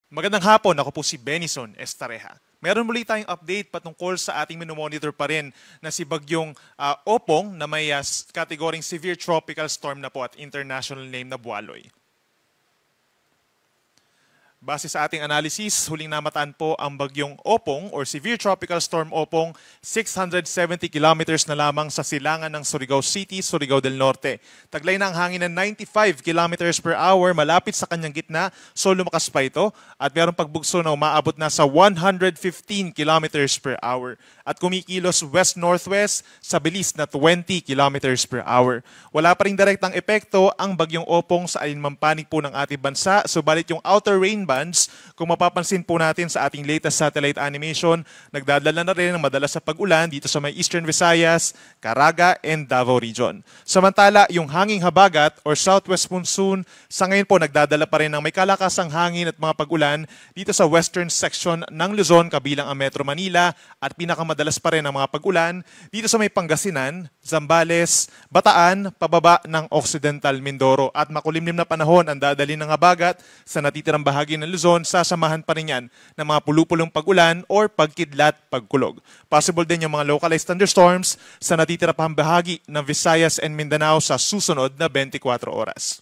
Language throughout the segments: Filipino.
Magandang hapon, ako po si Benison Estareja. Meron muli tayong update patungkol sa ating minomonitor pa rin na si Bagyong Opong na may kategoring Severe Tropical Storm na po at international name na Bualoy. Base sa ating analysis, huling namataan po ang Bagyong Opong or Severe Tropical Storm Opong 670 kilometers na lamang sa silangan ng Surigao City, Surigao del Norte. Taglay na ang hangin ng 95 kilometers per hour malapit sa kanyang gitna, so lumakas pa ito at mayroong pagbugso na umaabot na sa 115 kilometers per hour at kumikilos west-northwest sa bilis na 20 kilometers per hour. Wala pa ring direktang epekto ang Bagyong Opong sa alinmang panig po ng ating bansa, subalit yung outer rain bands, kung mapapansin po natin sa ating latest satellite animation, nagdadala na rin ng madalas sa pag-ulan dito sa may Eastern Visayas, Caraga, and Davao region. Samantala, yung hanging habagat or southwest monsoon, sa ngayon po nagdadala pa rin ng may kalakasang hangin at mga pag-ulan dito sa western section ng Luzon kabilang ang Metro Manila at pinakamadalas pa rin ang mga pag-ulan dito sa may Pangasinan, Zambales, Bataan, pababa ng Occidental Mindoro at makulimlim na panahon ang dadali ng habagat sa natitirang bahagi ng Luzon, sasamahan pa rin yan ng mga pulupulong pag-ulan or pagkidlat, pagkulog. Possible din yung mga localized thunderstorms sa natitira pang bahagi ng Visayas and Mindanao sa susunod na 24 oras.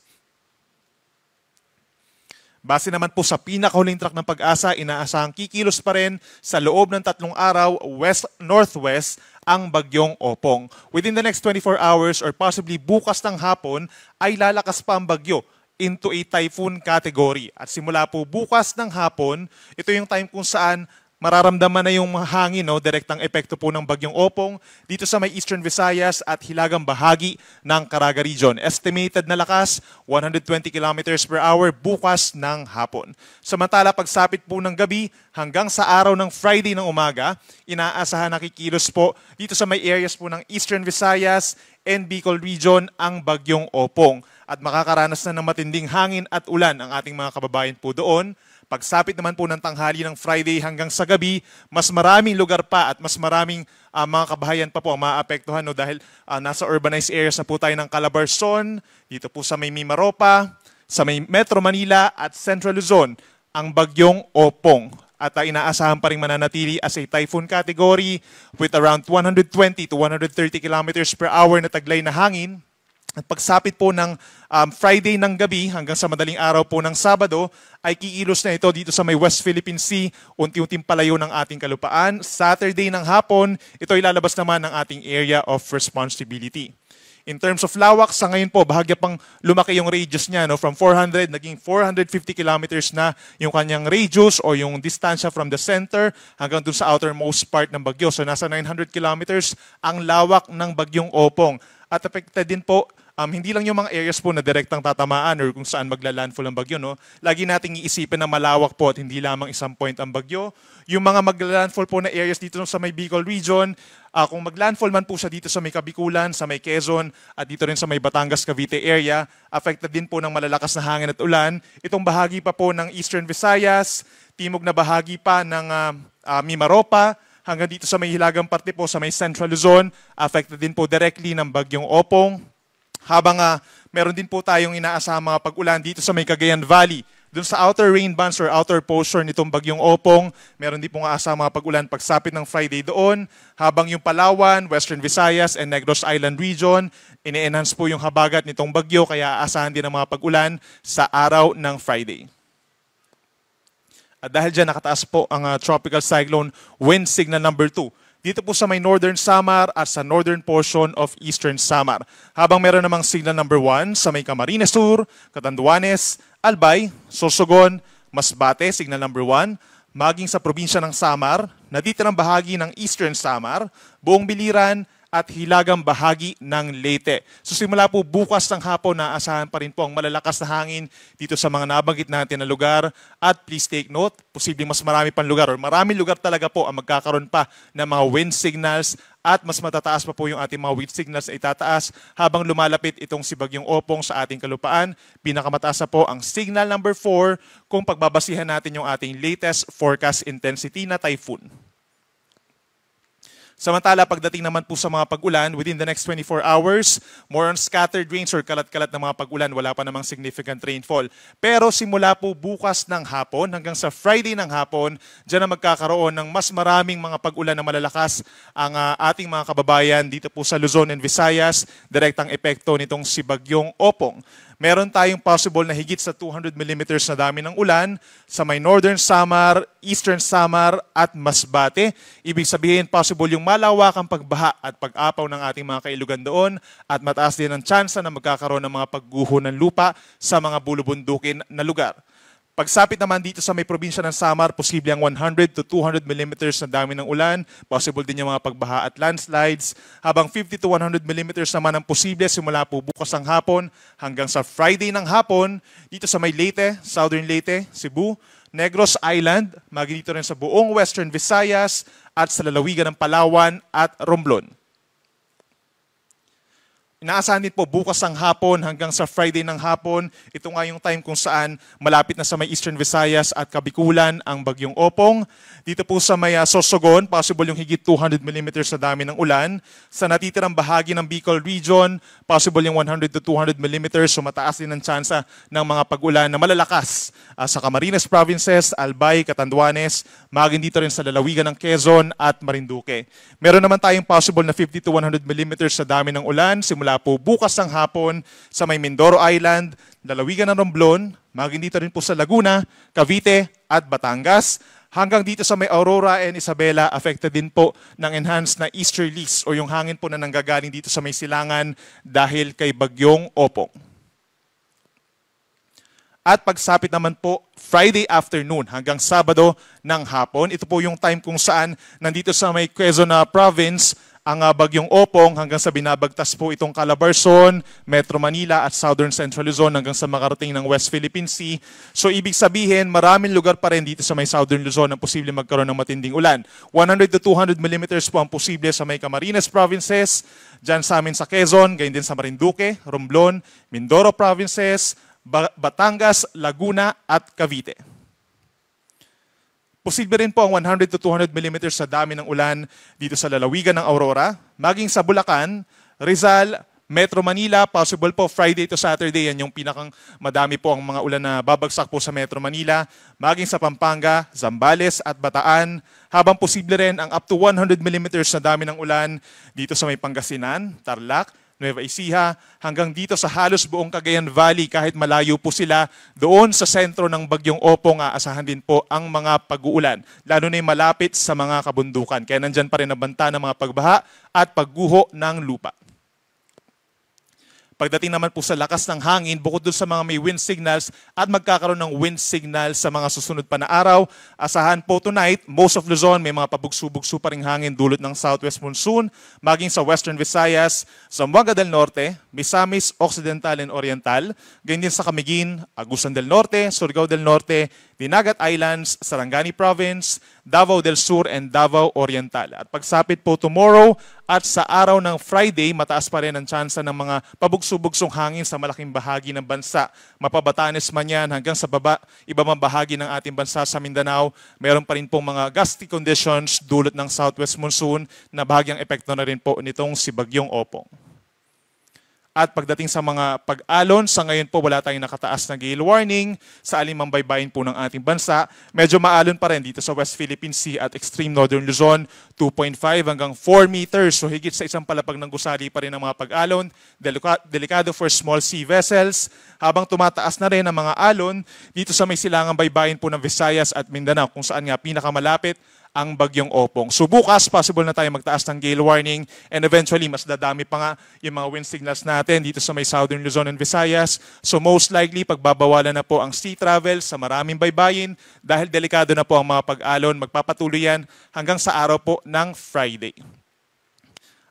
Base naman po sa pinakahuling track ng Pag-asa, inaasahang kikilos pa rin sa loob ng 3 araw west-northwest ang Bagyong Opong. Within the next 24 hours or possibly bukas ng hapon ay lalakas pa ang bagyo into a typhoon category. At simula po bukas ng hapon, ito yung time kung saan mararamdaman na yung hangin, direktang epekto po ng Bagyong Opong dito sa may Eastern Visayas at hilagang bahagi ng Caraga region. Estimated na lakas, 120 kilometers per hour bukas ng hapon. Samantala, pagsapit po ng gabi hanggang sa araw ng Friday ng umaga, inaasahan na kikilos po dito sa may areas po ng Eastern Visayas and Bicol region ang Bagyong Opong. At makakaranas na ng matinding hangin at ulan ang ating mga kababayan po doon. Pagsapit naman po ng tanghali ng Friday hanggang sa gabi, mas maraming lugar pa at mas maraming mga kabahayan pa po ang maapektuhan dahil nasa urbanized areas na po tayo ng Calabarzon, dito po sa may Mimaropa, sa may Metro Manila at Central Luzon, ang Bagyong Opong. At inaasahan pa rin mananatili as a typhoon category with around 120 to 130 kilometers per hour na taglay na hangin. At pagsapit po ng Friday ng gabi hanggang sa madaling araw po ng Sabado, ay kikilos na ito dito sa may West Philippine Sea, unti-unting palayo ng ating kalupaan. Saturday ng hapon, ito ay lalabas naman ng ating area of responsibility. In terms of lawak, sa ngayon po, bahagya pang lumaki yung radius niya. From 400, naging 450 kilometers na yung kanyang radius o yung distansya from the center hanggang dun sa outermost part ng bagyo. So nasa 900 kilometers ang lawak ng Bagyong Opong. At affected din po, hindi lang yung mga areas po na direktang tatamaan or kung saan magla-landfall ang bagyo. Lagi nating iisipin na malawak po at hindi lamang isang point ang bagyo. Yung mga magla-landfall po na areas dito sa may Bicol region, kung mag-landfall man po siya dito sa may Kabikulan, sa may Quezon, at dito rin sa may Batangas, Cavite area, affected din po ng malalakas na hangin at ulan. Itong bahagi pa po ng Eastern Visayas, timog na bahagi pa ng Mimaropa, hanggang dito sa may hilagang parte po sa may Central Luzon, affected din po directly ng Bagyong Opong. Habang meron din po tayong inaasahang mga pag-ulan dito sa may Cagayan Valley. Doon sa outer rain bands or outer portion nitong Bagyong Opong, meron din po aasahang mga pag-ulan pagsapit ng Friday doon. Habang yung Palawan, Western Visayas, and Negros Island region, ini-enhance po yung habagat nitong bagyo kaya aasahan din ang mga pag-ulan sa araw ng Friday. At dahil dyan, nakataas po ang tropical cyclone wind signal number 2. Dito po sa may Northern Samar at sa northern portion of Eastern Samar. Habang meron namang signal number 1 sa may Camarines Sur, Catanduanes, Albay, Sorsogon, Masbate, signal number 1, maging sa probinsya ng Samar, natitirang bahagi ng Eastern Samar, Buong Biliran, at hilagang bahagi ng Leyte. So simula po bukas ng hapon, naaasahan pa rin po ang malalakas na hangin dito sa mga nabanggit natin na lugar. At please take note, posibleng mas marami pang lugar or maraming lugar talaga po ang magkakaroon pa ng mga wind signals at mas matataas pa po yung ating mga wind signals ay tataas habang lumalapit itong si Bagyong Opong sa ating kalupaan. Pinakamataas na po ang signal number 4 kung pagbabasihan natin yung ating latest forecast intensity na typhoon. Samantala, pagdating naman po sa mga pag-ulan, within the next 24 hours, more on scattered rains or kalat-kalat na mga pag-ulan, wala pa namang significant rainfall. Pero simula po bukas ng hapon hanggang sa Friday ng hapon, dyan na magkakaroon ng mas maraming mga pag-ulan na malalakas ang ating mga kababayan dito po sa Luzon and Visayas, direktang epekto nitong si Bagyong Opong. Meron tayong possible na higit sa 200 millimeters na dami ng ulan sa may Northern Samar, Eastern Samar at Masbate. Ibig sabihin, possible yung malawakang pagbaha at pag-apaw ng ating mga kailugan doon at mataas din ang tsansa na magkakaroon ng mga pagguho ng lupa sa mga bulubundukin na lugar. Pagsapit naman dito sa may probinsya ng Samar, posible ang 100 to 200 millimeters na dami ng ulan. Possible din yung mga pagbaha at landslides. Habang 50 to 100 millimeters naman ang posible simula po bukas ng hapon hanggang sa Friday ng hapon dito sa may Leyte, Southern Leyte, Cebu, Negros Island, maging dito rin sa buong Western Visayas at sa lalawigan ng Palawan at Romblon. Inaasahan din po bukas ng hapon hanggang sa Friday ng hapon. Ito nga yung time kung saan malapit na sa may Eastern Visayas at Kabikulan ang Bagyong Opong. Dito po sa may Sorsogon, possible yung higit 200 millimeters na dami ng ulan. Sa natitirang bahagi ng Bicol Region, possible yung 100 to 200 millimeters. So mataas din ang tsansa ng mga pag-ulan na malalakas sa Camarines Provinces, Albay, Catanduanes, maging dito rin sa lalawigan ng Quezon at Marinduque. Meron naman tayong possible na 50 to 100 millimeters na dami ng ulan simula po bukas ng hapon sa may Mindoro Island, lalawigan ng Romblon, maging dito rin po sa Laguna, Cavite at Batangas, hanggang dito sa may Aurora and Isabela, affected din po ng enhanced na easterlies o yung hangin po na nanggagaling dito sa may silangan dahil kay Bagyong Opong. At pagsapit naman po, Friday afternoon hanggang Sabado ng hapon, ito po yung time kung saan nandito sa may Quezon Province, ang Bagyong Opong hanggang sa binabagtas po itong Calabarzon, Metro Manila at Southern Central Luzon hanggang sa makarating ng West Philippine Sea. So ibig sabihin, maraming lugar pa rin dito sa may Southern Luzon ang posible magkaroon ng matinding ulan. 100 to 200 millimeters po ang posible sa may Camarines Provinces, dyan sa amin sa Quezon, gayon din sa Marinduque, Romblon, Mindoro Provinces, Batangas, Laguna at Cavite. Posible rin po ang 100 to 200 millimeters sa dami ng ulan dito sa lalawigan ng Aurora, maging sa Bulacan, Rizal, Metro Manila, possible po Friday to Saturday, yan yung pinakang madami po ang mga ulan na babagsak po sa Metro Manila, maging sa Pampanga, Zambales at Bataan, habang posible rin ang up to 100 millimeters na dami ng ulan dito sa may Pangasinan, Tarlac, Nueva Ecija, hanggang dito sa halos buong Cagayan Valley kahit malayo po sila doon sa sentro ng Bagyong Opong, aasahan din po ang mga pag-uulan, lalo na yung malapit sa mga kabundukan. Kaya nandyan pa rin ang banta ng mga pagbaha at pagguho ng lupa. Pagdating naman po sa lakas ng hangin, bukod doon sa mga may wind signals at magkakaroon ng wind signal sa mga susunod pa na araw, asahan po tonight, most of Luzon may mga pabugso-bugso pa ring hangin dulot ng southwest monsoon, maging sa Western Visayas, Zamboanga del Norte, Misamis Occidental and Oriental, ganyan din sa Camiguin, Agusan del Norte, Surigao del Norte, Dinagat Islands, Sarangani Province, Davao del Sur and Davao Oriental. At pagsapit po tomorrow at sa araw ng Friday, mataas pa rin ang tsansa ng mga pabugso-bugsong hangin sa malaking bahagi ng bansa. Mapabatanes man yan hanggang sa iba mang bahagi ng ating bansa sa Mindanao, meron pa rin pong mga gusty conditions dulot ng southwest monsoon na bahagyang epekto na rin po nitong si Bagyong Opong. At pagdating sa mga pag-alon, sa ngayon po wala tayong nakataas na gale warning sa alimang baybayin po ng ating bansa. Medyo maalon pa rin dito sa West Philippine Sea at extreme northern Luzon, 2.5 hanggang 4 meters. So higit sa isang palapag ng gusali pa rin ang mga pag-alon. Delikado for small sea vessels. Habang tumataas na rin ang mga alon dito sa may silangang baybayin po ng Visayas at Mindanao, kung saan nga pinakamalapit ang Bagyong Opong. So bukas, possible na tayo magtaas ng gale warning and eventually mas dadami pa nga yung mga wind signals natin dito sa may Southern Luzon and Visayas. So most likely, pagbabawalan na po ang sea travel sa maraming baybayin dahil delikado na po ang mga pag-alon. Magpapatuloy yan hanggang sa araw po ng Friday.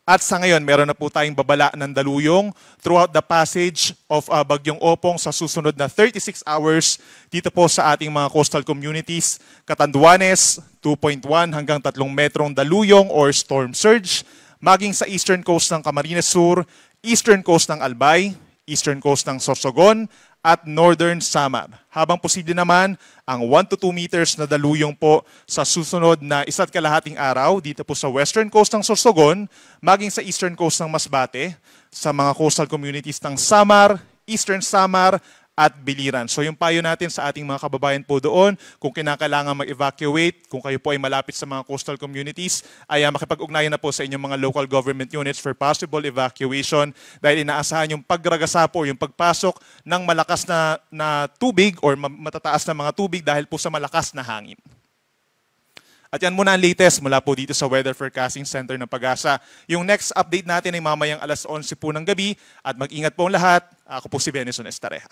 At sa ngayon, meron na po tayong babala ng daluyong throughout the passage of Bagyong Opong sa susunod na 36 hours dito po sa ating mga coastal communities. Catanduanes, 2.1 hanggang 3 metrong daluyong or storm surge. Maging sa eastern coast ng Camarines Sur, eastern coast ng Albay, eastern coast ng Sorsogon, at Northern Samar. Habang posible naman ang 1 to 2 meters na daluyong po sa susunod na 1.5 araw dito po sa western coast ng Sorsogon, maging sa eastern coast ng Masbate, sa mga coastal communities ng Samar, Eastern Samar, at Biliran. So yung payo natin sa ating mga kababayan po doon, kung kinakailangan mag-evacuate, kung kayo po ay malapit sa mga coastal communities, ay makipag-ugnayan na po sa inyong mga local government units for possible evacuation dahil inaasahan yung pagragasa po, yung pagpasok ng malakas na tubig or matataas na mga tubig dahil po sa malakas na hangin. At yan muna ang latest mula po dito sa Weather Forecasting Center ng Pag-asa. Yung next update natin ay mamayang 11:11 po ng gabi at mag-ingat po ang lahat. Ako po si Benison Estareja.